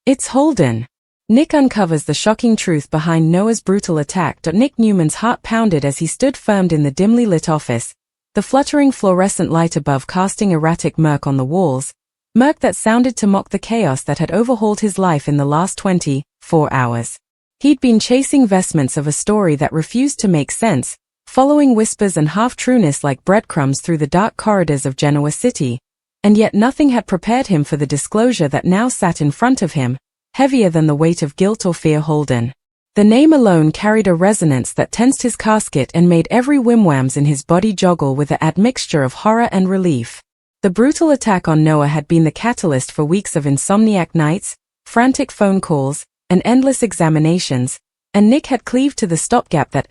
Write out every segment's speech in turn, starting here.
It's Holden. Nick uncovers the shocking truth behind Noah's brutal attack. Nick Newman's heart pounded as he stood firm in the dimly lit office, the fluttering fluorescent light above casting erratic murk on the walls, murk that sounded to mock the chaos that had overhauled his life in the last 24 hours. He'd been chasing vestments of a story that refused to make sense, following whispers and half-trueness like breadcrumbs through the dark corridors of Genoa City, and yet nothing had prepared him for the disclosure that now sat in front of him, heavier than the weight of guilt or fear. Holden. The name alone carried a resonance that tensed his casket and made every whimwams in his body joggle with an admixture of horror and relief. The brutal attack on Noah had been the catalyst for weeks of insomniac nights, frantic phone calls, and endless examinations, and Nick had cleaved to the stopgap that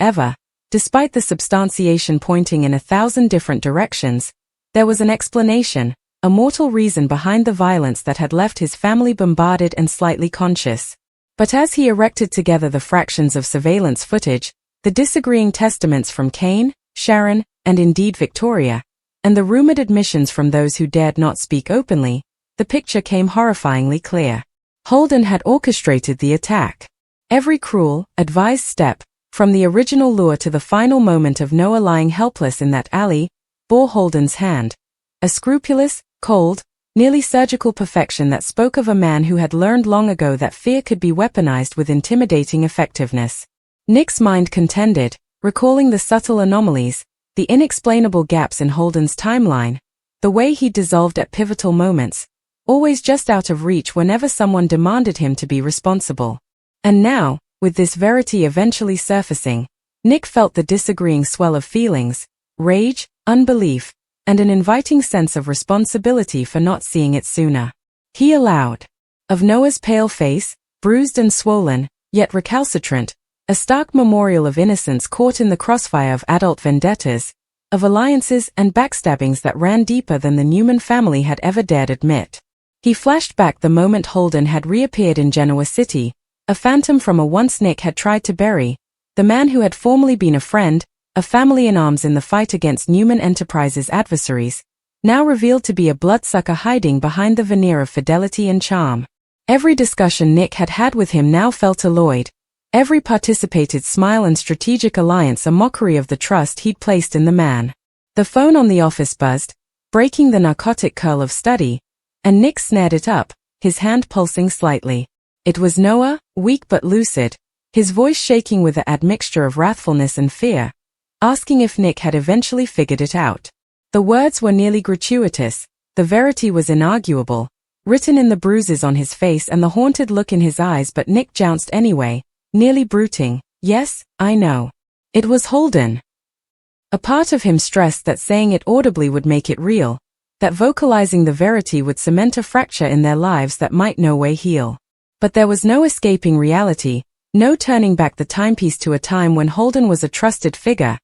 despite the substantiation pointing in 1,000 different directions, there was an explanation, a mortal reason behind the violence that had left his family bombarded and slightly conscious. But as he erected together the fractions of surveillance footage, the disagreeing testaments from Cain, Sharon, and indeed Victoria, and the rumored admissions from those who dared not speak openly, the picture came horrifyingly clear. Holden had orchestrated the attack. Every cruel, advised step, from the original lure to the final moment of Noah lying helpless in that alley, bore Holden's hand. A scrupulous, cold, nearly surgical perfection that spoke of a man who had learned long ago that fear could be weaponized with intimidating effectiveness. Nick's mind contended, recalling the subtle anomalies, the inexplainable gaps in Holden's timeline, the way he dissolved at pivotal moments, always just out of reach whenever someone demanded him to be responsible. And now, with this verity eventually surfacing, Nick felt the disagreeing swell of feelings, rage, unbelief, and an inviting sense of responsibility for not seeing it sooner. He allowed. Of Noah's pale face, bruised and swollen, yet recalcitrant, a stark memorial of innocence caught in the crossfire of adult vendettas, of alliances and backstabbings that ran deeper than the Newman family had ever dared admit. He flashed back the moment Holden had reappeared in Genoa City, a phantom from a once Nick had tried to bury, the man who had formerly been a friend, a family in arms in the fight against Newman Enterprises' adversaries, now revealed to be a bloodsucker hiding behind the veneer of fidelity and charm. Every discussion Nick had had with him now felt alloyed, every participated smile and strategic alliance a mockery of the trust he'd placed in the man. The phone on the office buzzed, breaking the narcotic curl of study, and Nick snared it up, his hand pulsing slightly. It was Noah, weak but lucid, his voice shaking with an admixture of wrathfulness and fear, asking if Nick had eventually figured it out. The words were nearly gratuitous, the verity was inarguable, written in the bruises on his face and the haunted look in his eyes, but Nick jounced anyway, nearly bruiting, "Yes, I know." It was Holden. A part of him stressed that saying it audibly would make it real, that vocalizing the verity would cement a fracture in their lives that might no way heal. But there was no escaping reality, no turning back the timepiece to a time when Holden was a trusted figure,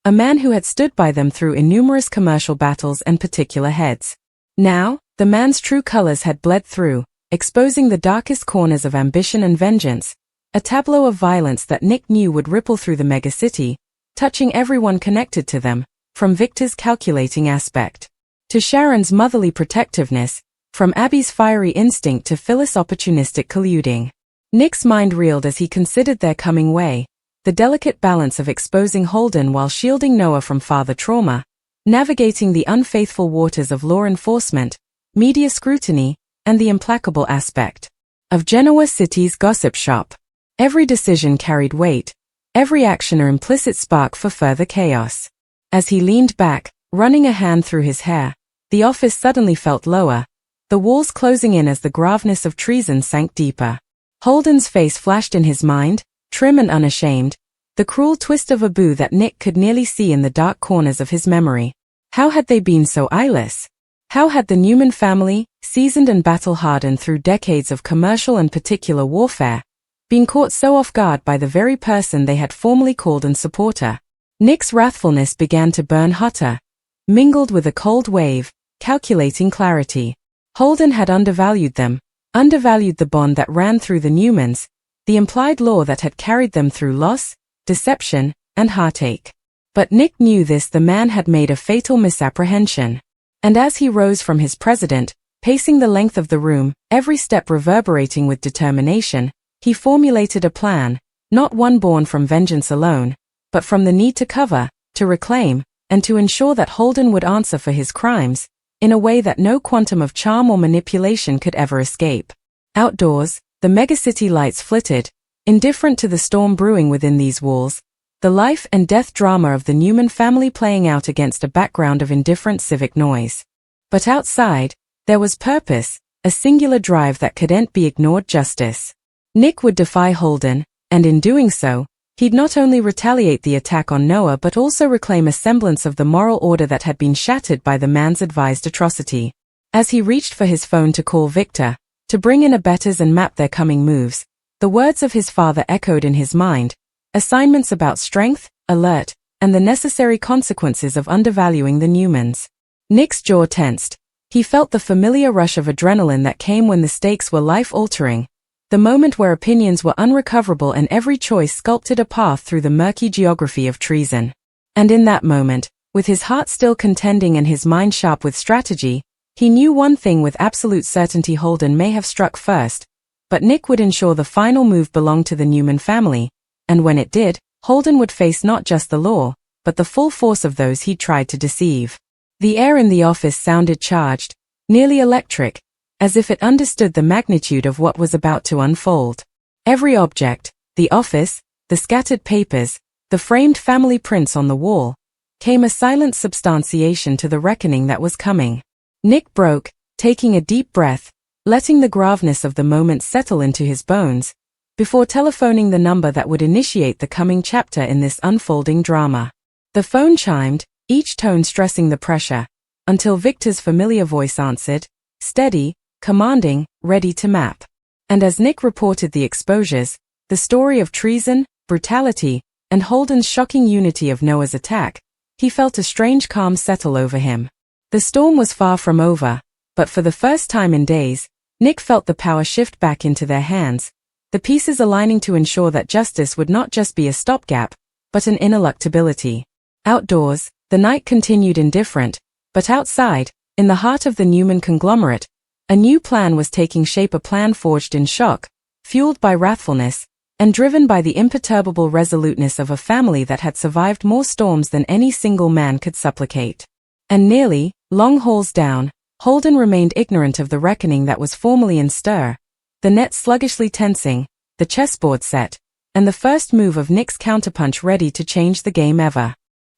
a man who had stood by them through innumerous commercial battles and particular heads. Now, the man's true colors had bled through, exposing the darkest corners of ambition and vengeance, a tableau of violence that Nick knew would ripple through the megacity, touching everyone connected to them, from Victor's calculating aspect to Sharon's motherly protectiveness, from Abby's fiery instinct to Phyllis' opportunistic colluding. Nick's mind reeled as he considered their coming way, the delicate balance of exposing Holden while shielding Noah from father trauma, navigating the unfaithful waters of law enforcement, media scrutiny, and the implacable aspect of Genoa City's gossip shop. Every decision carried weight, every action an implicit spark for further chaos. As he leaned back, running a hand through his hair, the office suddenly felt lower, the walls closing in as the graveness of treason sank deeper. Holden's face flashed in his mind, trim and unashamed, the cruel twist of a boo that Nick could nearly see in the dark corners of his memory. How had they been so eyeless? How had the Newman family, seasoned and battle-hardened through decades of commercial and particular warfare, been caught so off guard by the very person they had formerly called an supporter? Nick's wrathfulness began to burn hotter, mingled with a cold wave, calculating clarity. Holden had undervalued them, undervalued the bond that ran through the Newmans, the implied law that had carried them through loss, deception, and heartache. But Nick knew the man had made a fatal misapprehension. And as he rose from his president, Pacing the length of the room, every step reverberating with determination, he formulated a plan, not one born from vengeance alone, but from the need to cover, to reclaim, and to ensure that Holden would answer for his crimes, in a way that no quantum of charm or manipulation could ever escape. Outdoors, the megacity lights flitted, indifferent to the storm brewing within these walls, the life and death drama of the Newman family playing out against a background of indifferent civic noise. But outside, there was purpose, a singular drive that couldn't be ignored: justice. Nick would defy Holden, and in doing so, he'd not only retaliate the attack on Noah but also reclaim a semblance of the moral order that had been shattered by the man's advised atrocity. As he reached for his phone to call Victor, to bring in abettors and map their coming moves, the words of his father echoed in his mind, assignments about strength, alert, and the necessary consequences of undervaluing the Newmans. Nick's jaw tensed. He felt the familiar rush of adrenaline that came when the stakes were life-altering, the moment where opinions were unrecoverable and every choice sculpted a path through the murky geography of treason. And in that moment, with his heart still contending and his mind sharp with strategy, he knew one thing with absolute certainty: Holden may have struck first, but Nick would ensure the final move belonged to the Newman family, and when it did, Holden would face not just the law, but the full force of those he'd tried to deceive. The air in the office sounded charged, nearly electric, as if it understood the magnitude of what was about to unfold. Every object, the office, the scattered papers, the framed family prints on the wall, came a silent substantiation to the reckoning that was coming. Nick broke, taking a deep breath, letting the graveness of the moment settle into his bones, before telephoning the number that would initiate the coming chapter in this unfolding drama. The phone chimed, each tone stressing the pressure, until Victor's familiar voice answered, steady, commanding, ready to map. And as Nick reported the exposures, the story of treason, brutality, and Holden's shocking unity of Noah's attack, he felt a strange calm settle over him. The storm was far from over, but for the first time in days, Nick felt the power shift back into their hands, the pieces aligning to ensure that justice would not just be a stopgap, but an ineluctability. Outdoors, the night continued indifferent, but outside, in the heart of the Newman conglomerate, a new plan was taking shape, a plan forged in shock, fueled by wrathfulness, and driven by the imperturbable resoluteness of a family that had survived more storms than any single man could supplicate. And nearly, long hauls down, Holden remained ignorant of the reckoning that was formally in stir, the net sluggishly tensing, the chessboard set, and the first move of Nick's counterpunch ready to change the game ever.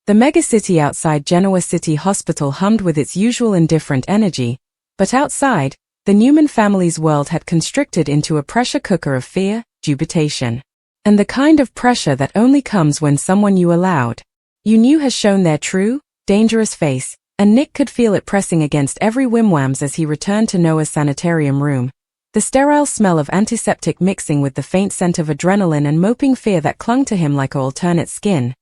The megacity outside Genoa City Hospital hummed with its usual indifferent energy, but outside, the Newman family's world had constricted into a pressure cooker of fear, dubitation. And the kind of pressure that only comes when someone you knew has shown their true, dangerous face, and Nick could feel it pressing against every wimwams as he returned to Noah's sanitarium room. The sterile smell of antiseptic mixing with the faint scent of adrenaline and moping fear that clung to him like an alternate skin.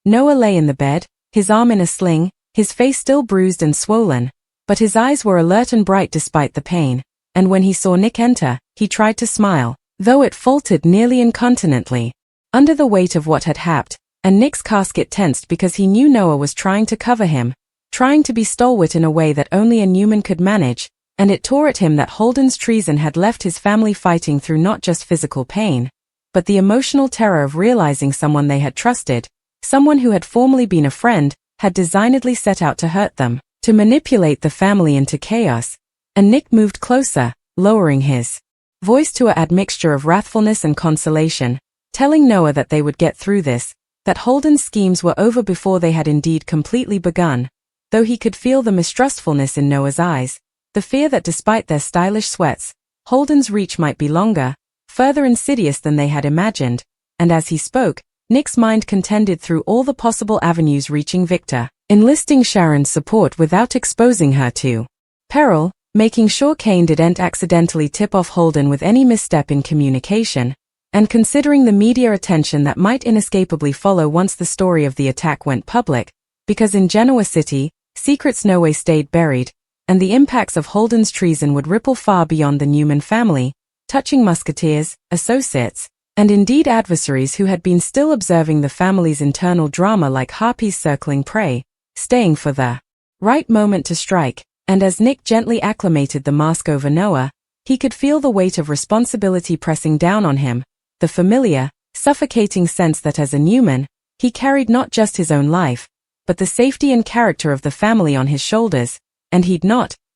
Noah lay in the bed, his arm in a sling, his face still bruised and swollen, but his eyes were alert and bright despite the pain, and when he saw Nick enter, he tried to smile, though it faltered nearly incontinently. Under the weight of what had happened, and Nick's casket tensed because he knew Noah was trying to cover him, trying to be stalwart in a way that only a Newman could manage, and it tore at him that Holden's treason had left his family fighting through not just physical pain, but the emotional terror of realizing someone they had trusted, someone who had formerly been a friend, had designedly set out to hurt them, to manipulate the family into chaos. And Nick moved closer, lowering his voice to an admixture of wrathfulness and consolation, telling Noah that they would get through this, that Holden's schemes were over before they had indeed completely begun, though he could feel the mistrustfulness in Noah's eyes, the fear that despite their stylish sweats, Holden's reach might be longer, further insidious than they had imagined, and as he spoke, Nick's mind contended through all the possible avenues reaching Victor, enlisting Sharon's support without exposing her to peril, making sure Kane didn't accidentally tip off Holden with any misstep in communication, and considering the media attention that might inescapably follow once the story of the attack went public, because in Genoa City, secrets no way stayed buried, and the impacts of Holden's treason would ripple far beyond the Newman family, touching musketeers, associates, and indeed adversaries who had been still observing the family's internal drama like harpies circling prey, staying for the right moment to strike. and as Nick gently acclimated the mask over Noah, he could feel the weight of responsibility pressing down on him, the familiar, suffocating sense that as a Newman, he carried not just his own life, but the safety and character of the family on his shoulders, and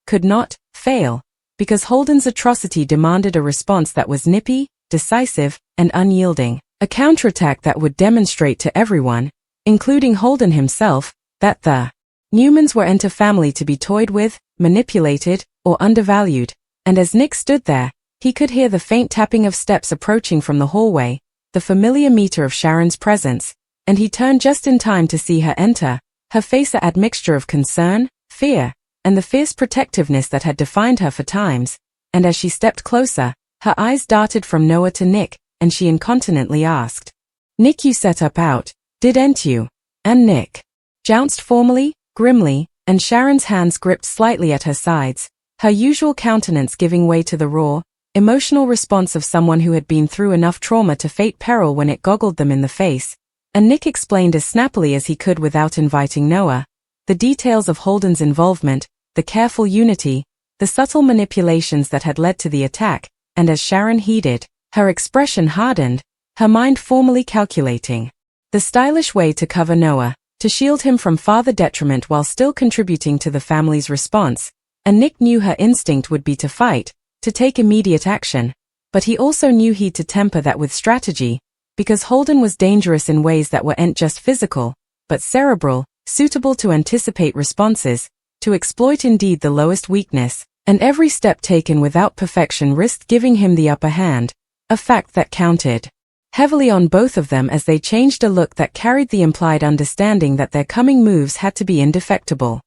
could not, fail, because Holden's atrocity demanded a response that was nippy, decisive, and unyielding, a counterattack that would demonstrate to everyone, including Holden himself, that the Newmans weren't a family to be toyed with, manipulated, or undervalued, and as Nick stood there, he could hear the faint tapping of steps approaching from the hallway, the familiar meter of Sharon's presence, and he turned just in time to see her enter, her face a admixture of concern, fear, and the fierce protectiveness that had defined her for times, and as she stepped closer, her eyes darted from Noah to Nick, and she incontinently asked, "Nick, you set up out, didn't you?" And Nick jounced formally, grimly, and Sharon's hands gripped slightly at her sides, her usual countenance giving way to the raw, emotional response of someone who had been through enough trauma to face peril when it goggled them in the face, and Nick explained as snappily as he could without inviting Noah, the details of Holden's involvement, the careful unity, the subtle manipulations that had led to the attack, and as Sharon heeded, her expression hardened, her mind formally calculating the stylish way to cover Noah, to shield him from further detriment while still contributing to the family's response, and Nick knew her instinct would be to fight, to take immediate action, but he also knew he'd to temper that with strategy, because Holden was dangerous in ways that weren't just physical, but cerebral, suitable to anticipate responses, to exploit indeed the lowest weakness, and every step taken without perfection risked giving him the upper hand, a fact that counted heavily on both of them as they changed a look that carried the implied understanding that their coming moves had to be indefectible.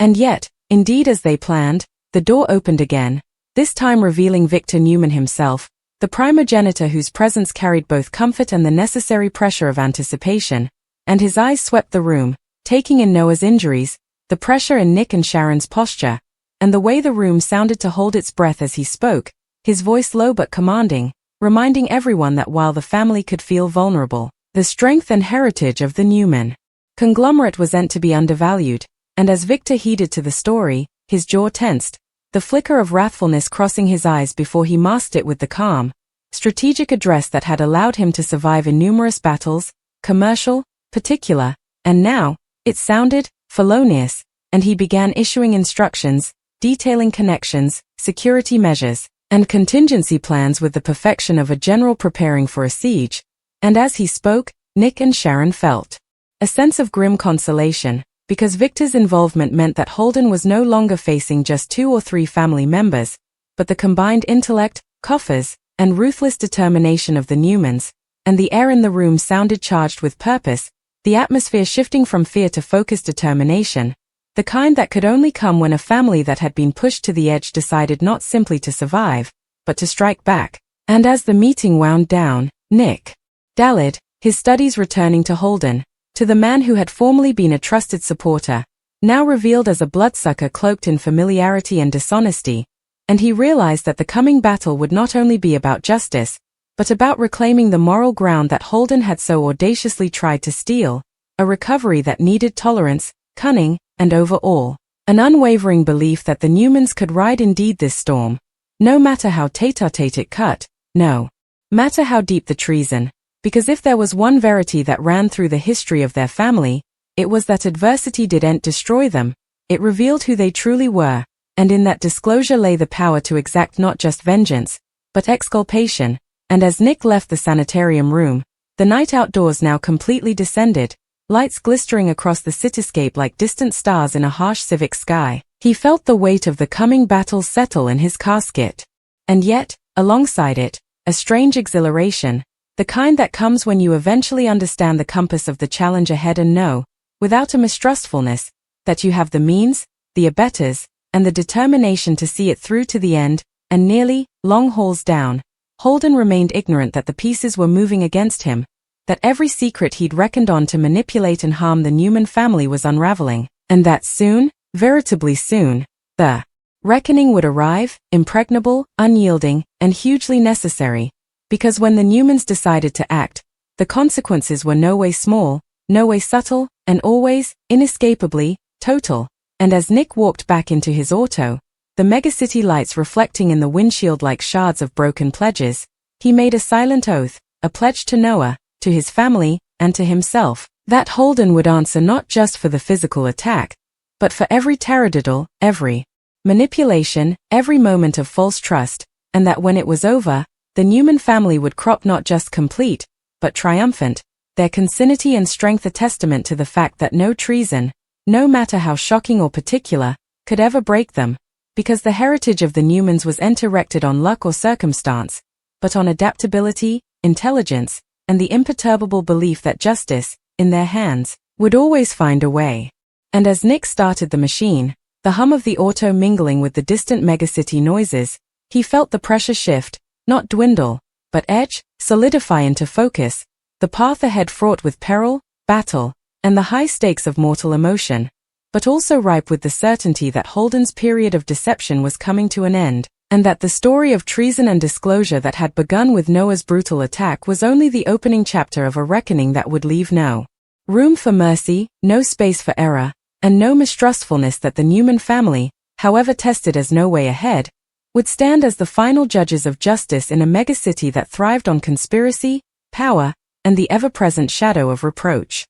And yet, indeed as they planned, the door opened again, this time revealing Victor Newman himself, the primogenitor whose presence carried both comfort and the necessary pressure of anticipation, and his eyes swept the room, taking in Noah's injuries, the pressure in Nick and Sharon's posture, and the way the room sounded to hold its breath as he spoke, his voice low but commanding, reminding everyone that while the family could feel vulnerable, the strength and heritage of the Newman conglomerate wasn't to be undervalued, and as Victor heeded to the story, his jaw tensed, the flicker of wrathfulness crossing his eyes before he masked it with the calm, strategic address that had allowed him to survive numerous battles, commercial, particular, and now, it sounded felonious, and he began issuing instructions, detailing connections, security measures, and contingency plans with the perfection of a general preparing for a siege, and as he spoke, Nick and Sharon felt a sense of grim consolation, because Victor's involvement meant that Holden was no longer facing just 2 or 3 family members, but the combined intellect, coffers, and ruthless determination of the Newmans, and the air in the room sounded charged with purpose, the atmosphere shifting from fear to focused determination, the kind that could only come when a family that had been pushed to the edge decided not simply to survive, but to strike back. And as the meeting wound down, Nick dallied, his studies returning to Holden, to the man who had formerly been a trusted supporter, now revealed as a bloodsucker cloaked in familiarity and dishonesty, and he realized that the coming battle would not only be about justice, but about reclaiming the moral ground that Holden had so audaciously tried to steal, a recovery that needed tolerance, cunning, and overall, an unwavering belief that the Newmans could ride indeed this storm, no matter how tete-a-tete it cut, no matter how deep the treason, because if there was one verity that ran through the history of their family, it was that adversity didn't destroy them, it revealed who they truly were, and in that disclosure lay the power to exact not just vengeance, but exculpation, and as Nick left the sanitarium room, the night outdoors now completely descended, lights glistering across the cityscape like distant stars in a harsh civic sky, he felt the weight of the coming battle settle in his casket. And yet, alongside it, a strange exhilaration, the kind that comes when you eventually understand the compass of the challenge ahead and know, without a mistrustfulness, that you have the means, the abettors, and the determination to see it through to the end, and nearly, long hauls down, Holden remained ignorant that the pieces were moving against him, that every secret he'd reckoned on to manipulate and harm the Newman family was unraveling, and that soon, veritably soon, the reckoning would arrive, impregnable, unyielding, and hugely necessary, because when the Newmans decided to act, the consequences were no way small, no way subtle, and always, inescapably, total, And as Nick walked back into his auto, the megacity lights reflecting in the windshield like shards of broken pledges, he made a silent oath, a pledge to Noah, to his family, and to himself, that Holden would answer not just for the physical attack, but for every taradiddle, every manipulation, every moment of false trust, and that when it was over, the Newman family would crop not just complete, but triumphant, their consanity and strength a testament to the fact that no treason, no matter how shocking or particular, could ever break them, because the heritage of the Newmans was erected on luck or circumstance, but on adaptability, intelligence, and the imperturbable belief that justice, in their hands, would always find a way. And as Nick started the machine, the hum of the auto mingling with the distant megacity noises, he felt the pressure shift, not dwindle, but edge, solidify into focus, the path ahead fraught with peril, battle, and the high stakes of mortal emotion, but also ripe with the certainty that Holden's period of deception was coming to an end, and that the story of treason and disclosure that had begun with Noah's brutal attack was only the opening chapter of a reckoning that would leave no room for mercy, no space for error, and no mistrustfulness that the Newman family, however tested as no way ahead, would stand as the final judges of justice in a megacity that thrived on conspiracy, power, and the ever-present shadow of reproach.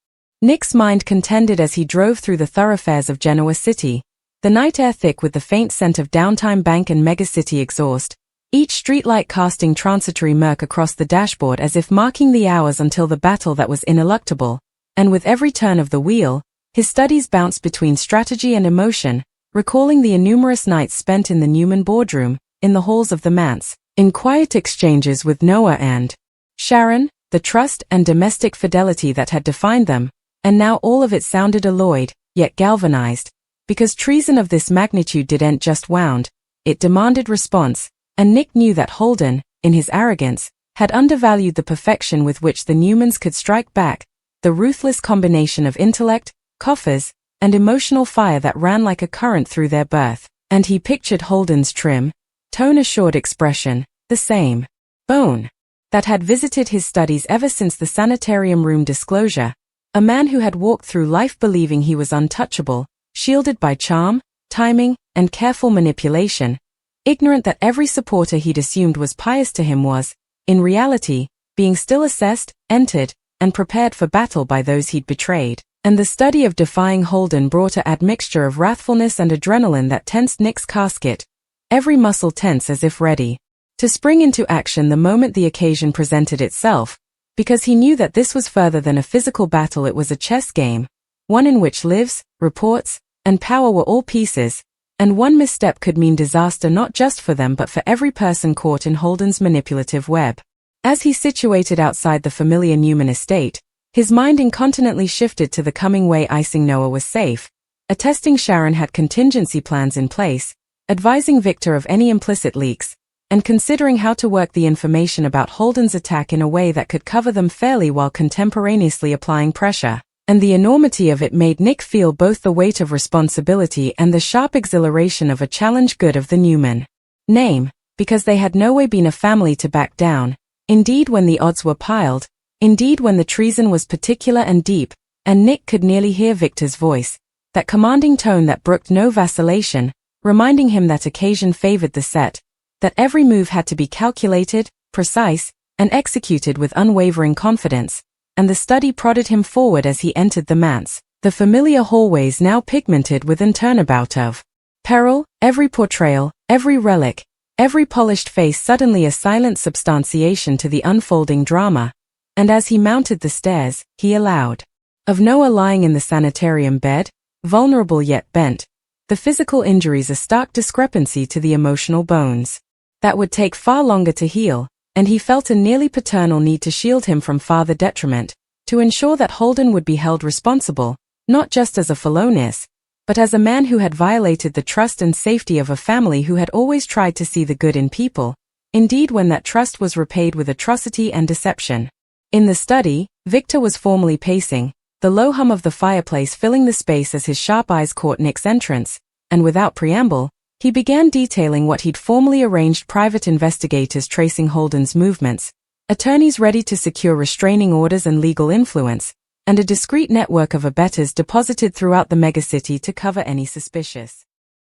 Nick's mind contended as he drove through the thoroughfares of Genoa City, the night air thick with the faint scent of downtime bank and megacity exhaust, each streetlight casting transitory murk across the dashboard as if marking the hours until the battle that was ineluctable, and with every turn of the wheel, his studies bounced between strategy and emotion, recalling the innumerous nights spent in the Newman boardroom, in the halls of the manse, in quiet exchanges with Noah and Sharon, the trust and domestic fidelity that had defined them, and now all of it sounded alloyed, yet galvanized, because treason of this magnitude didn't just wound, it demanded response, and Nick knew that Holden, in his arrogance, had undervalued the perfection with which the Newmans could strike back, the ruthless combination of intellect, coffers, and emotional fire that ran like a current through their birth, and he pictured Holden's trim, tone-assured expression, the same bone that had visited his studies ever since the sanitarium room disclosure, a man who had walked through life believing he was untouchable, shielded by charm, timing, and careful manipulation, ignorant that every supporter he'd assumed was pious to him was, in reality, being still assessed, entered, and prepared for battle by those he'd betrayed. And the study of defying Holden brought a admixture of wrathfulness and adrenaline that tensed Nick's casket, every muscle tense as if ready to spring into action the moment the occasion presented itself, because he knew that this was further than a physical battle. It was a chess game, one in which lives, reports, and power were all pieces, and one misstep could mean disaster not just for them but for every person caught in Holden's manipulative web. As he situated outside the familiar Newman estate, his mind incontinently shifted to the coming way icing Noah was safe, attesting Sharon had contingency plans in place, advising Victor of any implicit leaks, and considering how to work the information about Holden's attack in a way that could cover them fairly while contemporaneously applying pressure. And the enormity of it made Nick feel both the weight of responsibility and the sharp exhilaration of a challenge good of the Newman name, because they had no way been a family to back down, indeed when the odds were piled, indeed when the treason was particular and deep, and Nick could nearly hear Victor's voice, that commanding tone that brooked no vacillation, reminding him that occasion favored the set, that every move had to be calculated, precise, and executed with unwavering confidence, and the study prodded him forward as he entered the manse, the familiar hallways now pigmented with an turnabout of peril, every portrayal, every relic, every polished face suddenly a silent substantiation to the unfolding drama, and as he mounted the stairs, he allowed of Noah lying in the sanitarium bed, vulnerable yet bent, the physical injuries a stark discrepancy to the emotional bones that would take far longer to heal, and he felt a nearly paternal need to shield him from farther detriment, to ensure that Holden would be held responsible, not just as a felonious, but as a man who had violated the trust and safety of a family who had always tried to see the good in people, indeed when that trust was repaid with atrocity and deception. In the study, Victor was formally pacing, the low hum of the fireplace filling the space as his sharp eyes caught Nick's entrance, and without preamble, he began detailing what he'd formally arranged: private investigators tracing Holden's movements, attorneys ready to secure restraining orders and legal influence, and a discreet network of abettors deposited throughout the megacity to cover any suspicious